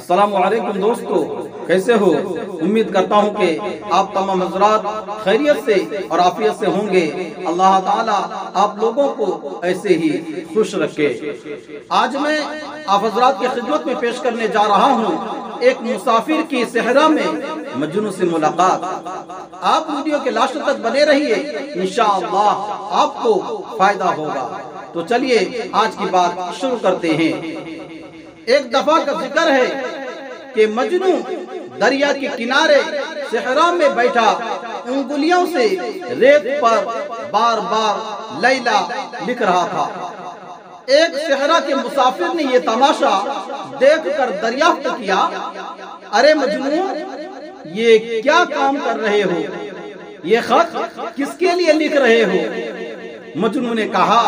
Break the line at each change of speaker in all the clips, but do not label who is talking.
السلام علیکم دوستو، کیسے ہو؟ امید کرتا ہوں کہ آپ تمام حضرات خیریت سے اور عافیت سے ہوں گے۔ اللہ تعالیٰ آپ لوگوں کو ایسے ہی خوش رکھے۔ آج میں آپ حضرات کی خدمت میں پیش کرنے جا رہا ہوں ایک مسافر کی صحرا میں مجنوں سے ملاقات۔ آپ ویڈیو کے لاسٹ تک بنے رہیے، انشاءاللہ آپ کو فائدہ ہوگا۔ تو چلیے آج کی بات شروع کرتے ہیں۔ ایک دفعہ کا ذکر ہے کہ مجنوں دریا کے کنارے صحرا میں بیٹھا انگلیوں سے ریت پر بار بار لیلا لکھ رہا تھا۔ ایک صحرا کے مسافر نے یہ تماشا دیکھ کر دریافت کیا، ارے مجنوں، یہ کیا کام کر رہے ہو؟ یہ خط کس کے لیے لکھ رہے ہو؟ مجنوں نے کہا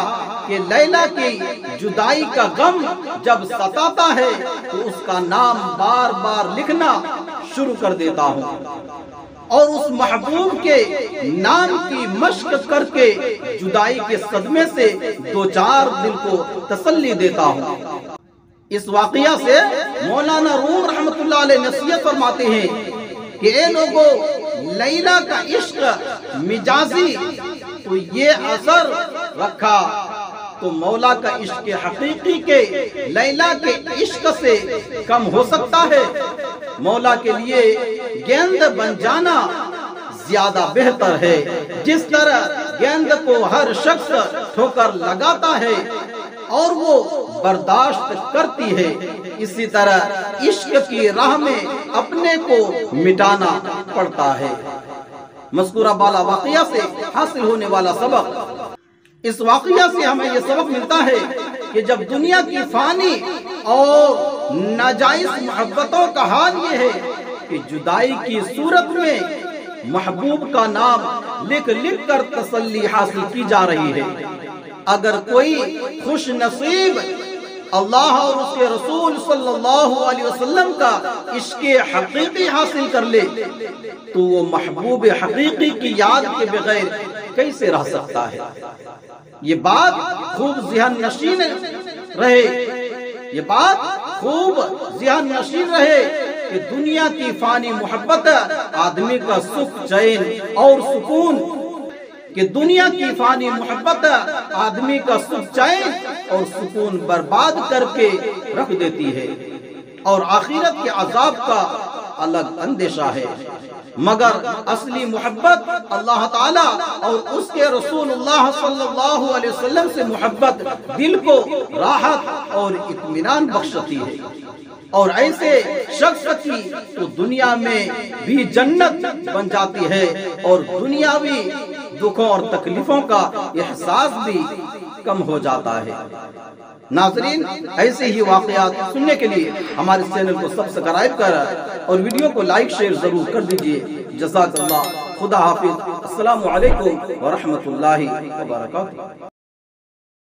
کہ لیلا کی جدائی کا غم جب ستاتا ہے تو اس کا نام بار بار لکھنا شروع کر دیتا ہوں، اور اس محبوب کے نام کی مشق کر کے جدائی کے صدمے سے دو چار دل کو تسلی دیتا ہوں۔ اس واقعہ سے مولانا روم رحمت اللہ علیہ نصیحت فرماتے ہیں کہ اے لوگو، لیلا کا عشق مجازی تو یہ اثر رکھا تو مولا کا عشق حقیقی کے لیلا کے عشق سے کم ہو سکتا ہے؟ مولا کے لیے گیند بن جانا زیادہ بہتر ہے۔ جس طرح گیند کو ہر شخص ٹھوکر لگاتا ہے اور وہ برداشت کرتی ہے، اسی طرح عشق کی راہ میں اپنے کو مٹانا پڑتا ہے۔ مذکورہ بالا واقعہ سے حاصل ہونے والا سبق، اس واقعہ سے ہمیں یہ سبق ملتا ہے کہ جب دنیا کی فانی اور ناجائز محبتوں کا حال یہ ہے کہ جدائی کی صورت میں محبوب کا نام لکھ لکھ کر تسلی حاصل کی جا رہی ہے۔ اگر کوئی خوش نصیب اللہ اور اس کے رسول صلی اللہ علیہ وسلم کا عشق حقیقی حاصل کر لے تو وہ محبوب حقیقی کی یاد کے بغیر کیسے رہ سکتا ہے؟ یہ بات خوب ذہن نشین رہے، یہ بات خوب ذہن نشین رہے کہ دنیا کی فانی محبت آدمی کا سکھ چین اور سکون، کہ دنیا کی فانی محبت آدمی کا سکھ چین اور سکون برباد کر کے رکھ دیتی ہے، اور آخرت کے عذاب کا الگ اندیشہ ہے۔ مگر اصلی محبت اللہ تعالیٰ اور اس کے رسول اللہ صلی اللہ علیہ وسلم سے محبت دل کو راحت اور اطمینان بخشتی ہے، اور ایسے شخص کی تو دنیا میں بھی جنت بن جاتی ہے اور دنیاوی دکھوں اور تکلیفوں کا احساس بھی کم ہو جاتا ہے۔ ناظرین، ایسے ہی واقعات سننے کے لیے ہمارے چینل کو سبسکرائب کر اور ویڈیو کو لائک شیئر ضرور کر دیجئے۔ جزاک اللہ، خدا حافظ، السلام علیکم ورحمۃ اللہ وبرکاتہ۔